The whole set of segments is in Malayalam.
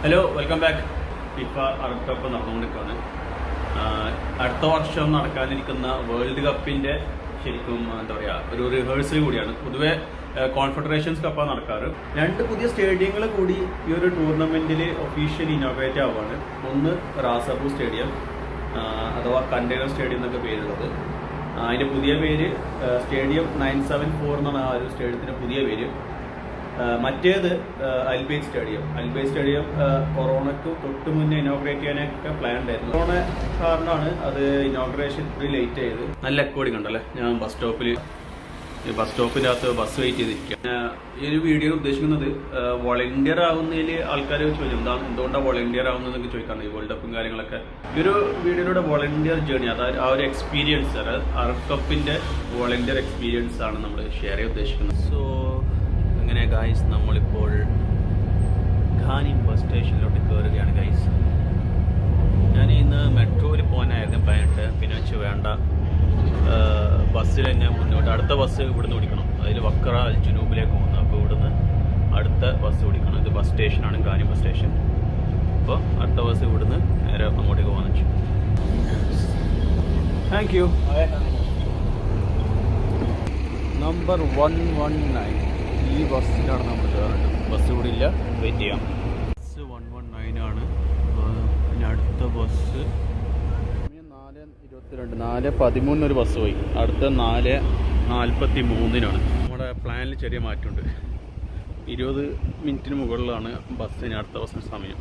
Hello, welcome back. FIFA Arab cup നടന്നുകൊണ്ടിരിക്കുകയാണ്. അടുത്ത വർഷം നടക്കാനിരിക്കുന്ന വേൾഡ് കപ്പിൻ്റെ ശരിക്കും എന്താ പറയുക ഒരു റിഹേഴ്സൽ കൂടിയാണ്. പൊതുവെ കോൺഫെഡറേഷൻസ് കപ്പാണ് നടക്കാറ്. 2 പുതിയ സ്റ്റേഡിയങ്ങൾ കൂടി ഈ ഒരു ടൂർണമെൻറ്റിൽ ഒഫീഷ്യലി ഇനോഗ്രേറ്റ് ആവുകയാണ്. ഒന്ന് റാസബു സ്റ്റേഡിയം അഥവാ കണ്ടെയ്നർ സ്റ്റേഡിയം എന്നൊക്കെ പേരുള്ളത്. അതിൻ്റെ പുതിയ പേര് സ്റ്റേഡിയം 974 എന്നാണ് ആ ഒരു സ്റ്റേഡിയത്തിൻ്റെ പുതിയ പേര്. മറ്റേത് അൽബൈത്ത് സ്റ്റേഡിയം കൊറോണയ്ക്ക് തൊട്ട് മുന്നേ ഇനോഗ്രേറ്റ് ചെയ്യാനൊക്കെ പ്ലാൻ ഉണ്ടായിരുന്നു. കൊറോണ കാരണമാണ് അത് ഇനോഗ്രേഷൻ ലേറ്റ് ചെയ്ത്. നല്ല എക്കോടി കണ്ടല്ലേ, ഞാൻ ബസ് സ്റ്റോപ്പിൻ്റെ അകത്ത് ബസ് വെയിറ്റ് ചെയ്തിരിക്കുക. ഈ ഒരു വീഡിയോ ഉദ്ദേശിക്കുന്നത് വോളണ്ടിയർ ആവുന്നതിൽ ആൾക്കാർ ചോദിക്കും എന്തുകൊണ്ടാണ് വോളണ്ടിയർ ആവുന്നതെന്നൊക്കെ ചോദിക്കാറുണ്ട്. ഈ വേൾഡ് കപ്പും കാര്യങ്ങളൊക്കെ ഈ ഒരു വീഡിയോയിലൂടെ വോളണ്ടിയർ ജേർണി, അതായത് ആ ഒരു എക്സ്പീരിയൻസ്, അതായത് അറബ് കപ്പിൻ്റെ വോളണ്ടിയർ എക്സ്പീരിയൻസ് ആണ് നമ്മൾ ഷെയർ ചെയ്യാൻ ഉദ്ദേശിക്കുന്നത്. സോ അങ്ങനെ ഗൈസ്, നമ്മളിപ്പോൾ ഖാനിം ബസ് സ്റ്റേഷനിലോട്ട് കയറുകയാണ് ഗൈസ്. ഞാൻ ഇന്ന് മെട്രോയിൽ പോകാനായിരുന്നു പ്ലാനിട്ട്, പിന്നെ വെച്ച് വേണ്ട, ബസ്സിൽ തന്നെ മുന്നോട്ട് അടുത്ത ബസ് ഇവിടുന്ന് പിടിക്കണം. അതിൽ വക്ര അൽ ജുനൂബിലേക്ക് പോകുന്നു. അപ്പോൾ ഇവിടുന്ന് അടുത്ത ബസ് പിടിക്കണം. ഇത് ബസ് സ്റ്റേഷനാണ്, ഖാനിം ബസ് സ്റ്റേഷൻ. അപ്പോൾ അടുത്ത ബസ് ഇവിടുന്ന് നേരെ അങ്ങോട്ടേക്ക് പോകാൻ വെച്ചു. Thank you. നമ്പർ 119 ഈ ബസ്സിലാണ് നമ്മൾ കയറേണ്ടത്. ബസ് ഇവിടെ ഇല്ല, വെയിറ്റ് ചെയ്യാം. ബസ് 119 ആണ്. പിന്നെ അടുത്ത ബസ് 4:22, 4:13 ഒരു ബസ് പോയി. അടുത്ത 4:43 നമ്മുടെ പ്ലാനിൽ ചെറിയ മാറ്റമുണ്ട്. 20 മിനിറ്റിന് മുകളിലാണ് ബസ്സിന് അടുത്ത ബസ്സിന് സമയം.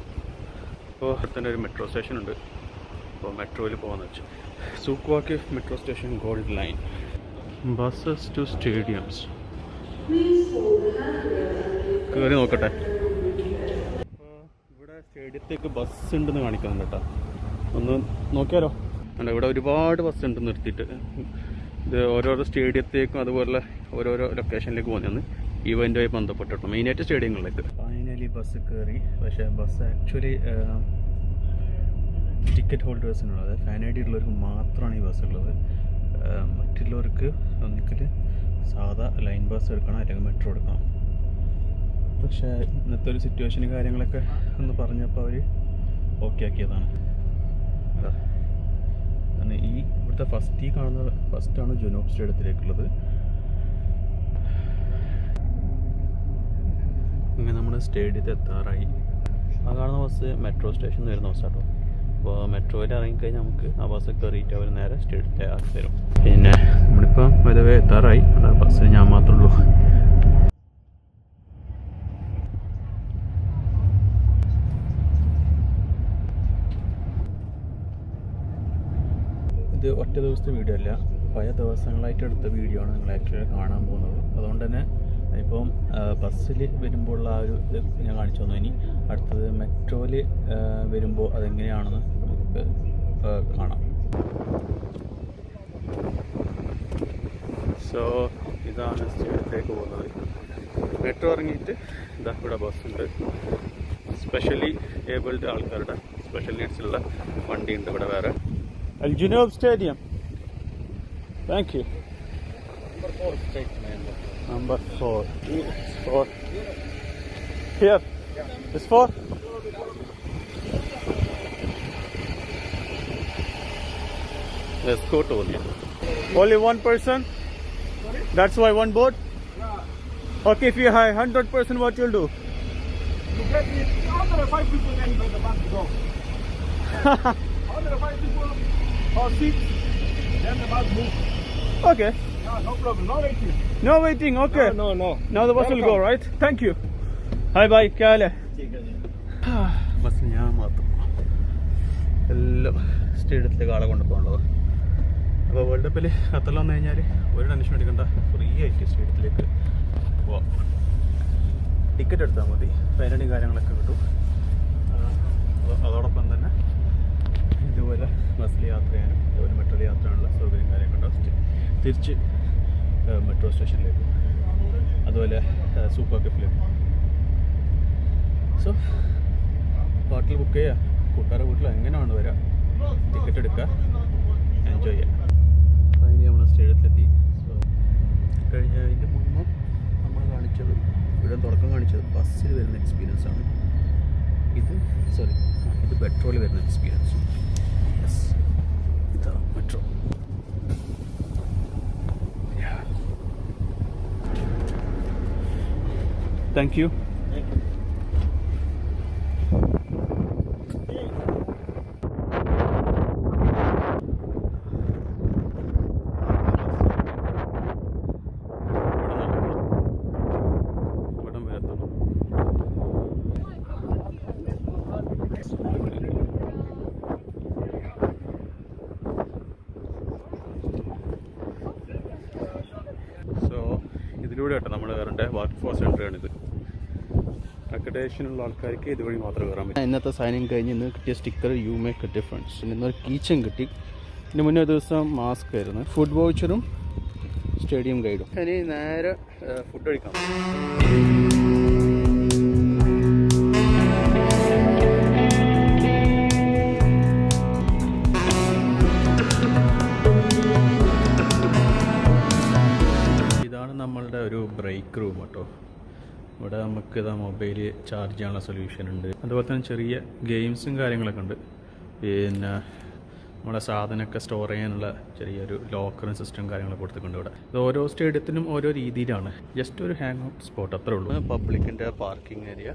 അപ്പോൾ അടുത്തന്നെ ഒരു മെട്രോ സ്റ്റേഷൻ ഉണ്ട്. അപ്പോൾ മെട്രോയിൽ പോകാമെന്ന് വെച്ചു. Souq Waqif metro station, gold line. Buses to stadiums കയറി നോക്കട്ടെ. അപ്പോൾ ഇവിടെ സ്റ്റേഡിയത്തേക്ക് ബസ് ഉണ്ടെന്ന് കാണിക്കുന്നുണ്ട് കേട്ടോ. ഒന്ന് നോക്കിയാലോ. അല്ല, ഇവിടെ ഒരുപാട് ബസ് ഉണ്ട് നിർത്തിയിട്ട്. ഇത് ഓരോരോ സ്റ്റേഡിയത്തേക്കും അതുപോലെ ഓരോരോ ലൊക്കേഷനിലേക്ക് പോകുന്നതാണ് ഇവൻ്റുമായി ബന്ധപ്പെട്ടിട്ട്, മെയിനായിട്ട് സ്റ്റേഡിയങ്ങളിലേക്ക്. ഫൈനലി ബസ് കയറി. പക്ഷേ ബസ് ആക്ച്വലി ടിക്കറ്റ് ഹോൾഡേഴ്സിനുള്ളത്, അതായത് ഫാൻ ഐ ഡി ഉള്ളവർക്ക് മാത്രമാണ് ഈ ബസ് ഉള്ളത്. മറ്റുള്ളവർക്ക് ഒന്നിക്കൽ സാധാ ലൈൻ ബസ് എടുക്കണം, അല്ലെങ്കിൽ മെട്രോ എടുക്കണം. പക്ഷേ ഇന്നത്തെ ഒരു സിറ്റുവേഷനും കാര്യങ്ങളൊക്കെ ഒന്ന് പറഞ്ഞപ്പോൾ അവർ ഓക്കെ ആക്കിയതാണ്. കാരണം ഈ ഇവിടുത്തെ ഈ കാണുന്ന ഫസ്റ്റാണ് ജുനൂബ് സ്റ്റേഡിയത്തിലേക്കുള്ളത്. ഇങ്ങനെ നമ്മൾ സ്റ്റേഡിയത്തിൽ എത്താറായി. ആ കാണുന്ന ബസ് മെട്രോ സ്റ്റേഷനിൽ വരുന്ന ബസ്സാട്ടോ. അപ്പോൾ മെട്രോയിൽ ഇറങ്ങിക്കഴിഞ്ഞാൽ നമുക്ക് ആ ബസ് കയറിയിട്ട് അവർ നേരെ സ്റ്റേഡിയത്തെ ആക്കി തരും. പിന്നെ നമ്മളിപ്പോൾ വരവേ എത്താറായി. ബസ്സിൽ ഞാൻ മാത്രമേ ഉള്ളൂ. ഇത് ഒറ്റ ദിവസത്തെ വീഡിയോ അല്ല, പല ദിവസങ്ങളായിട്ട് എടുത്ത വീഡിയോ ആണ് നിങ്ങൾ ആക്ച്വലി കാണാൻ പോകുന്നത്. അതുകൊണ്ട് തന്നെ ഇപ്പം ബസ്സിൽ വരുമ്പോൾ ആ ഒരു ഇത് ഞാൻ കാണിച്ചു തന്നു. ഇനി അടുത്തത് മെട്രോയിൽ വരുമ്പോൾ അതെങ്ങനെയാണെന്ന് നമുക്ക് കാണാം. സോ ഇതാണ് സ്റ്റേഡിയത്തിലേക്ക് പോകുന്നത്. മെട്രോ ഇറങ്ങിയിട്ട് ഇതാ ഇവിടെ ബസ്സുണ്ട്. സ്പെഷ്യലി ഏബിൾഡ് ആൾക്കാരുടെ സ്പെഷ്യൽ നീഡ്സിലുള്ള വണ്ടിയുണ്ട് ഇവിടെ വേറെ. Al Janoub stadium. Thank you. Number 4. Here. It's 4. Let's go to only. Only one person? Sorry? That's why one boat? Yeah. Okay, if you have 100%, what you'll do? You get me 105 people, then you got the bus to go. 105 people or 6, then the bus moves. Okay. Yeah, no problem. No waiting. No waiting, okay. No. Now the bus will go, right? Thank you. Hi, bye. क्या हाल है? ബസ് ഞാൻ മാത്രം എല്ലാം സ്റ്റേഡിയത്തിലേക്ക് ആളെ കൊണ്ടുപോകേണ്ടത്. അപ്പോൾ വേൾഡ് കപ്പിൽ ഖത്തറിൽ വന്നു കഴിഞ്ഞാൽ ഒരു ടെൻഷൻ എടുക്കണ്ട, ഫ്രീ ആയിട്ട് സ്റ്റേഡിയത്തിലേക്ക് പോവാം. ടിക്കറ്റ് എടുത്താൽ മതി, ഫൈനലും കാര്യങ്ങളൊക്കെ കിട്ടും. അതോടൊപ്പം തന്നെ ഇതുപോലെ ബസ്സിൽ യാത്ര ചെയ്യാനും ഇതുപോലെ മെട്രോയിൽ യാത്ര ചെയ്യാനുള്ള സൗകര്യം കാര്യങ്ങളൊക്കെ ഉണ്ടാവും. തിരിച്ച് മെട്രോ സ്റ്റേഷനിലേക്ക്, അതുപോലെ സൂക്ക് വാക്കിഫിലേക്ക്. സോ ഹോട്ടൽ ബുക്ക് ചെയ്യുക, കൂട്ടുകാരുടെ വീട്ടിൽ എങ്ങനെയാണ് വരിക, ടിക്കറ്റ് എടുക്കുക, എൻജോയ് ചെയ്യുക. ഫൈനലി നമ്മൾ സ്റ്റേഡിയത്തിലെത്തി. സോ കഴിഞ്ഞതിൻ്റെ മുമ്പ് നമ്മൾ കാണിച്ചത്, ഇവിടെ തുടക്കം കാണിച്ചത് ബസ്സിൽ വരുന്ന എക്സ്പീരിയൻസ് ആണ്. ഇത് സോറി, ഇത് പെട്രോൾ വരുന്ന എക്സ്പീരിയൻസ്. യെസ്, ഇതാ മെട്രോ. Thank you. ഇതിലൂടെ കേട്ടോ നമ്മൾ കയറേണ്ട വർക്ക് ഫോഴ്സ് സെൻ്ററാണിത്. അക്കഡേഷനുള്ള ആൾക്കാർക്ക് ഇതുവഴി മാത്രമേ കയറാൻ പറ്റും. ഇന്നത്തെ സൈനിങ് കഴിഞ്ഞ് ഇന്ന് കിട്ടിയ sticker you make a difference. ഇന്നൊരു കീച്ചൻ കിട്ടി. ഇതിന് മുന്നേ ദിവസം മാസ്ക് ആയിരുന്നു. ഫുഡ് വൗച്ചറും സ്റ്റേഡിയം ഗൈഡും. ഇനി നേരെ ഫുഡ് കഴിക്കാം. നമ്മളുടെ ഒരു ബ്രേക്ക് റൂം കേട്ടോ. ഇവിടെ നമുക്ക് ഇതാ മൊബൈൽ ചാർജ് ചെയ്യാനുള്ള സൊല്യൂഷൻ ഉണ്ട്. അതുപോലെ തന്നെ ചെറിയ ഗെയിംസും കാര്യങ്ങളൊക്കെ ഉണ്ട്. പിന്നെ നമ്മുടെ സാധനമൊക്കെ സ്റ്റോർ ചെയ്യാനുള്ള ചെറിയൊരു ലോക്കറും സിസ്റ്റം കാര്യങ്ങളൊക്കെ കൊടുത്തിട്ടുണ്ട് ഇവിടെ. ഇത് ഓരോ സ്റ്റേഡിയത്തിനും ഓരോ രീതിയിലാണ്. ജസ്റ്റ് ഒരു ഹാങ് ഔട്ട് സ്പോട്ട് അത്രേ ഉള്ളൂ. പബ്ലിക്കിൻ്റെ പാർക്കിംഗ് ഏരിയ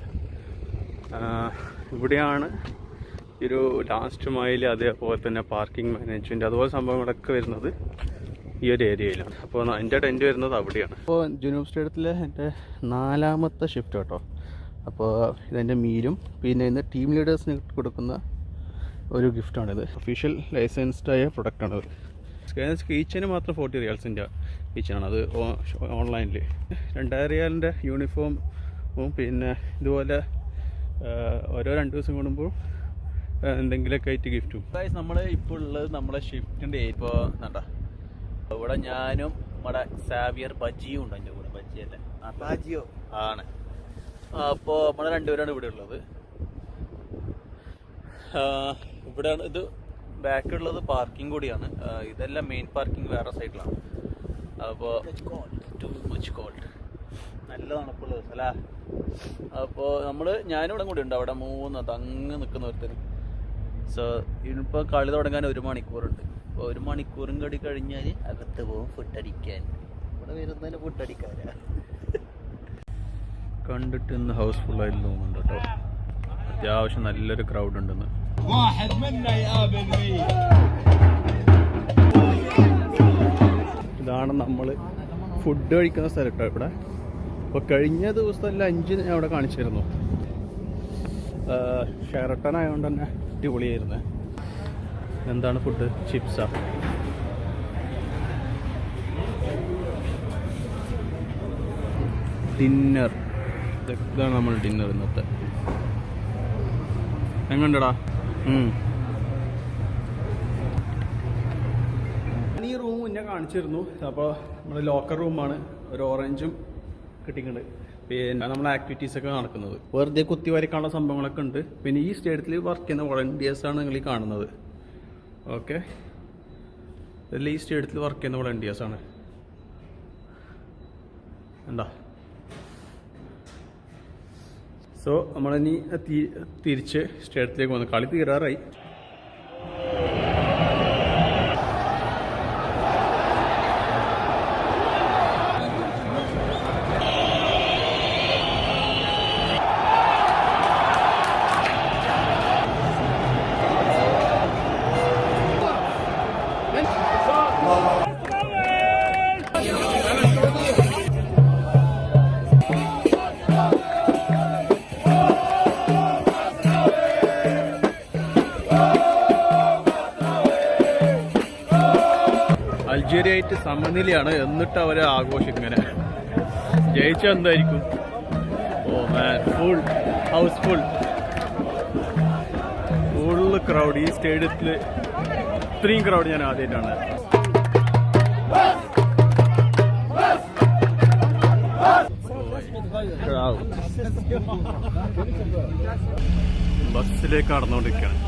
ഇവിടെയാണ്. ഒരു ലാസ്റ്റ് മൈൽ അതേപോലെ തന്നെ പാർക്കിംഗ് മാനേജ്മെൻറ്റ് അതുപോലെ സംഭവങ്ങളൊക്കെ വരുന്നത് ഈ ഒരു ഏരിയയിലാണ്. അപ്പോൾ എൻ്റെ ടെൻറ്റ് വരുന്നത് അവിടെയാണ്. അപ്പോൾ ജുനൂബ് സ്റ്റേഡിയത്തിലെ എൻ്റെ 4ാമത്തെ ഷിഫ്റ്റ് കേട്ടോ. അപ്പോൾ ഇതെൻ്റെ മീലും പിന്നെ ഇന്ന് ടീം ലീഡേഴ്സിന് കൊടുക്കുന്ന ഒരു ഗിഫ്റ്റാണിത്. ഒഫീഷ്യൽ ലൈസൻസ്ഡായ പ്രൊഡക്റ്റാണിത്. കീച്ചന് മാത്രം 40 റിയാൽസിൻ്റെ കീച്ചനാണ്. അത് ഓൺലൈനിൽ 2000 റിയാലിൻ്റെ യൂണിഫോമും പിന്നെ ഇതുപോലെ ഓരോ 2 ദിവസം കൂടുമ്പോൾ എന്തെങ്കിലുമൊക്കെ ആയിട്ട് ഗിഫ്റ്റും. നമ്മൾ ഇപ്പോൾ ഉള്ളത് നമ്മുടെ ഷിഫ്റ്റിൻ്റെ ഇപ്പോൾ എന്താ ഇവിടെ ഞാനും നമ്മുടെ സാവിയർ ബജിയും ഉണ്ട്. എൻ്റെ കൂടെ ബജിയല്ലേ ബജിയോ ആണ്. അപ്പോൾ നമ്മൾ രണ്ടുപേരാണ് ഇവിടെ ഉള്ളത്. ഇവിടെയാണ് ഇത് ബാക്കിലുള്ളത് പാർക്കിംഗ് കൂടിയാണ്. ഇതെല്ലാം മെയിൻ പാർക്കിംഗ് വേറെ സൈഡിലാണ്. അപ്പോൾ ടു മച്ച് കോൾഡ്, നല്ല തണുപ്പുള്ളത് അല്ല. അപ്പോൾ ഞാനും ഇവിടെ കൂടി ഉണ്ട്. അവിടെ 3 തങ്ങ് നിൽക്കുന്ന ഒരുത്തരും. സോ ഇനിയിപ്പോൾ കളി തുടങ്ങാൻ 1 മണിക്കൂറുണ്ട്. 1 മണിക്കൂറും കൂടി കഴിഞ്ഞാൽ അകത്ത് പോകും ഫുഡടിക്കാൻ. ഇവിടെ വരുന്നതിന് ഫുഡടിക്കാനാ. കണ്ടിട്ട് ഇന്ന് ഹൗസ്ഫുള്ളായിട്ട് തോന്നുന്നുണ്ട് കേട്ടോ. അത്യാവശ്യം നല്ലൊരു ക്രൗഡ് ഉണ്ടെന്ന്. ഇതാണ് നമ്മൾ ഫുഡ് കഴിക്കുന്ന സ്ഥലം കേട്ടോ ഇവിടെ. അപ്പോൾ കഴിഞ്ഞ ദിവസം ലഞ്ച് ഞാൻ അവിടെ കാണിച്ചിരുന്നു. ഷെറട്ടൺ ആയതുകൊണ്ട് തന്നെ അടിപൊളിയായിരുന്നു. എന്താണ് ഫുഡ്? ചിപ്സാ. ഡിന്നർ. ഇതാണ് നമ്മൾ ഡിന്നർ ഇന്നത്തെ. എങ്ങനെയുണ്ടടാ? ഈ റൂം മുന്നേ കാണിച്ചിരുന്നു. അപ്പോൾ നമ്മുടെ ലോക്കർ റൂമാണ്. ഒരു ഓറഞ്ചും കിട്ടിയിട്ടുണ്ട്. പിന്നെ നമ്മളെ ആക്ടിവിറ്റീസൊക്കെ നടക്കുന്നത്. വെറുതെ കുത്തി വരയ്ക്കാനുള്ള സംഭവങ്ങളൊക്കെ ഉണ്ട്. പിന്നെ ഈ സ്റ്റേഡിയത്തിൽ വർക്ക് ചെയ്യുന്ന വോളണ്ടിയേഴ്സാണ് നിങ്ങൾ ഈ കാണുന്നത്. ഓക്കെ, ഇതെല്ലാം ഈ സ്റ്റേഡിയത്തിൽ വർക്ക് ചെയ്യുന്ന വോളണ്ടിയേഴ്സാണ്. എന്താ സോ നമ്മളിനി തിരിച്ച് സ്റ്റേഡിയത്തിലേക്ക് വന്നു. കളി തീരാറായി. അൾജീരിയയായിട്ട് സമനിലയാണ്. എന്നിട്ട് അവരെ ആഘോഷിങ്ങനെ ജയിച്ച എന്തായിരിക്കും? ഓ മാൻ, ഫുൾ ഹൗസ്ഫുൾ, ഫുള്ള് ക്രൗഡ്. ഈ സ്റ്റേഡിയത്തിൽ ഇത്രയും ക്രൗഡ് ഞാൻ ആദ്യമായിട്ടാണ്. ബസ്സിലേക്ക് നടന്നുകൊണ്ടിരിക്കുകയാണ്.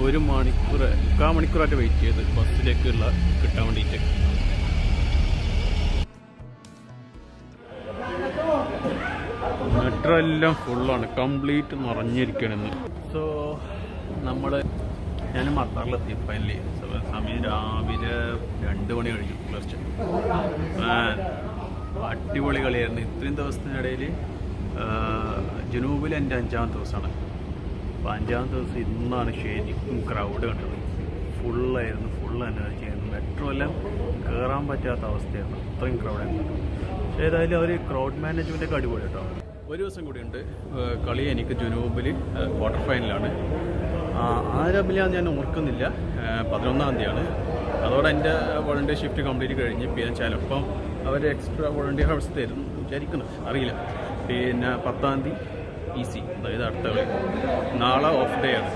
1 മണിക്കൂർ 3/4 മണിക്കൂറായിട്ട് വെയിറ്റ് ചെയ്ത് ബസ്സിലേക്കുള്ള കിട്ടാൻ വേണ്ടിയിട്ട്. മെട്രോ മെട്രോ എല്ലാം ഫുള്ളാണ്, കംപ്ലീറ്റ് നിറഞ്ഞിരിക്കണെന്ന്. സോ ഞാൻ മത്താറിലെത്തി ഫൈനലി. സമയം രാവിലെ 2 മണി കഴിഞ്ഞു. പുലർച്ചെ അടിപൊളി കളിയായിരുന്നു. ഇത്രയും ദിവസത്തിനിടയിൽ ജനൂബിൽ എൻ്റെ 5ാമത്തെ ദിവസമാണ്. അപ്പോൾ 5ാമത്തെ ദിവസം ഇന്നാണ് ശരിക്കും ക്രൗഡ് കണ്ടത്. ഫുള്ളായിരുന്നു, ഫുൾ എനർജി ആയിരുന്നു. മെട്രോ എല്ലാം കയറാൻ പറ്റാത്ത അവസ്ഥയാണ്, അത്രയും ക്രൗഡായിരുന്നു. പക്ഷേ ഏതായാലും അവർ ക്രൗഡ് മാനേജ്മെൻറ്റൊക്കെ അടിപൊളി കേട്ടോ. ഒരു ദിവസം കൂടിയുണ്ട് കളി. എനിക്ക് ജനൂബിൽ ക്വാർട്ടർ ഫൈനലാണ്. ആരബിലാന്ന് ഞാൻ ഓർക്കുന്നില്ല. 11-ാം തീയതിയാണ്. അതോടെ എൻ്റെ വോളണ്ടിയർ ഷിഫ്റ്റ് കംപ്ലീറ്റ് കഴിഞ്ഞ് പിന്നെ ചിലപ്പം അവർ എക്സ്ട്രാ വോളണ്ടിയർ ഹവേഴ്സ് തരും വിചാരിക്കുന്നു, അറിയില്ല. പിന്നെ 10-ാം തീയതി ഈസി, അതായത് അടുത്ത കളി. നാളെ ഓഫ് ഡേ ആണ്.